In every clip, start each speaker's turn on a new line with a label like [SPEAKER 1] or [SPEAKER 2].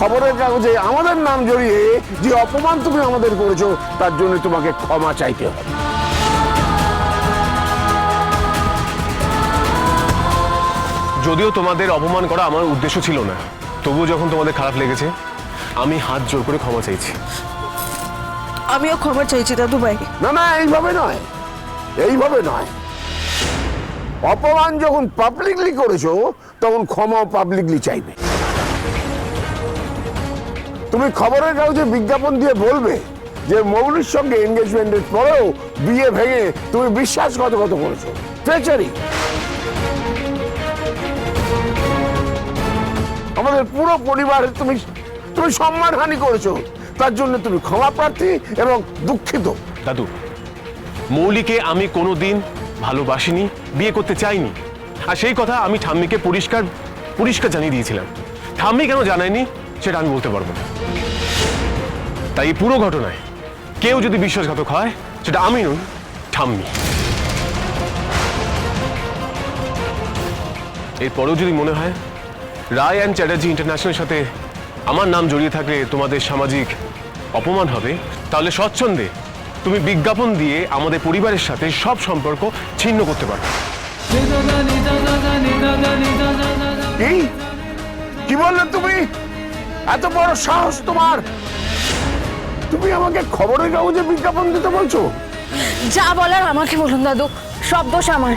[SPEAKER 1] খবরের কাগজে আমাদের নাম জড়িয়ে যে অপমান তুমি আমাদের করেছো তার জন্য তোমাকে ক্ষমা চাইতে হবে।
[SPEAKER 2] যদিও তোমাদের অপমান করা আমার উদ্দেশ্য ছিল না, তবুও যখন তোমাদের খারাপ লেগেছে আমি হাত জোর করে ক্ষমা চাইছি।
[SPEAKER 3] আমিও ক্ষমা চাইছি দাদু ভাই।
[SPEAKER 1] না না, এইভাবে নয়, এইভাবে নয়। অপমান যখন পাবলিকলি করেছো তখন ক্ষমাও পাবলিকলি চাইবে। তুমি খবরের কাগজে বিজ্ঞাপন দিয়ে বলবে যে মৌলির সঙ্গে এনগেজমেন্টের পরেও বিয়ে ভেঙে তুমি বিশ্বাসঘাতকতা করেছো, ট্রেচারি। আমাদের পুরো পরিবারের তুমি সম্মানহানি করেছো, তার জন্য তুমি ক্ষমা প্রার্থী এবং দুঃখিত।
[SPEAKER 2] দাদু, মৌলিকে আমি কোনোদিন ভালোবাসিনি, বিয়ে করতে চাইনি, আর সেই কথা আমি ঠাম্মিকে পরিষ্কার জানিয়ে দিয়েছিলাম। ঠাম্মি কেন জানায়নি সেটা আমি বলতে পারবো না। তাই এই পুরো ঘটনায় কেউ যদি বিশ্বাসঘাতক হয় সেটা আমি নই, ঠাম্মি। এরপরেও যদি মনে হয় রায় অ্যান্ড চ্যাটার্জি ইন্টারন্যাশনালের সাথে আমার নাম জড়িয়ে থাকলে তোমাদের সামাজিক অপমান হবে, তাহলে স্বচ্ছন্দে তুমি বিজ্ঞাপন দিয়ে আমাদের পরিবারের সাথে সব সম্পর্ক ছিন্ন করতে পারো।
[SPEAKER 1] কি বললে তুমি? এত বড় সাহস তোমার? তুমি আমাকে খবরের কাগজে বিজ্ঞাপন দিতে বলছো?
[SPEAKER 3] যা বলার আমাকে বলুন দাদু, সব দোষ আমার।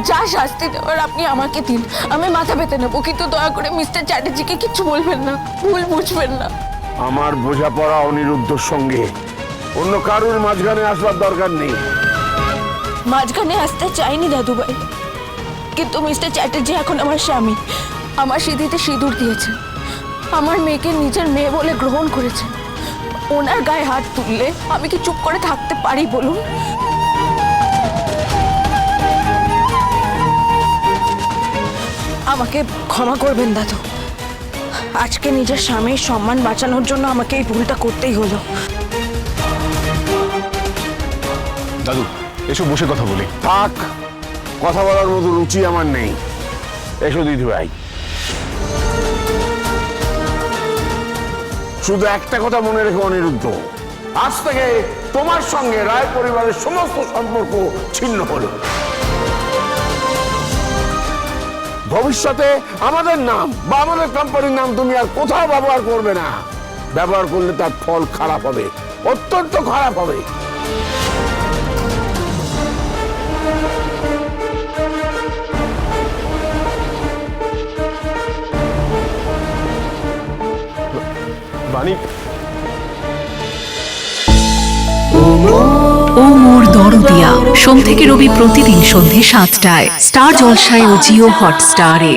[SPEAKER 3] যা শাস্তি দেওয়ার আপনি আমাকে দিন, আমি মাথা পেতে নেবো, কিন্তু দয়া করে মিস্টার চ্যাটার্জিকে কিছু বলবেন না, ভুল বুঝবেন না।
[SPEAKER 1] আমার বোঝাপড়া অনিরুদ্ধর সঙ্গে, অন্য কারোর মাঝখানে আসবার দরকার নেই।
[SPEAKER 3] মাঝখানে আসতে চাইনি দাদু ভাই, কিন্তু মিস্টার চ্যাটার্জি এখন আমার স্বামী, আমার সিঁথিতে সিঁদুর দিয়েছেন, আমার মেয়েকে নিজের মেয়ে বলে গ্রহণ করেছেন। ওনার গায়ে হাত তুললে আমি কি চুপ করে থাকতে পারি বলুন? আমাকে ক্ষমা করবেন দাদু, আজকে নিজের স্বামীর সম্মান বাঁচানোর জন্য আমাকে এই ভুলটা করতেই হলো।
[SPEAKER 2] দাদু, এসব বসে কথা বলি।
[SPEAKER 1] থাক, কথা বলার মতো রুচি আমার নেই। এসো দিদি ভাই। শুধু একটা কথা মনে রেখো অনিরুদ্ধ, আজ থেকে তোমার সঙ্গে রায় পরিবারের সমস্ত সম্পর্ক ছিন্ন হলো। ভবিষ্যতে আমাদের নাম বা আমাদের কোম্পানির নাম তুমি আর কোথাও ব্যবহার করবে না। ব্যবহার করলে তার ফল খারাপ হবে, অত্যন্ত খারাপ হবে।
[SPEAKER 2] বাণী,
[SPEAKER 4] ও মোর দরদিয়া, সোম থেকে রবি প্রতিদিন সন্ধে ৭টায় স্টার জলসায় ও জিও হটস্টারে।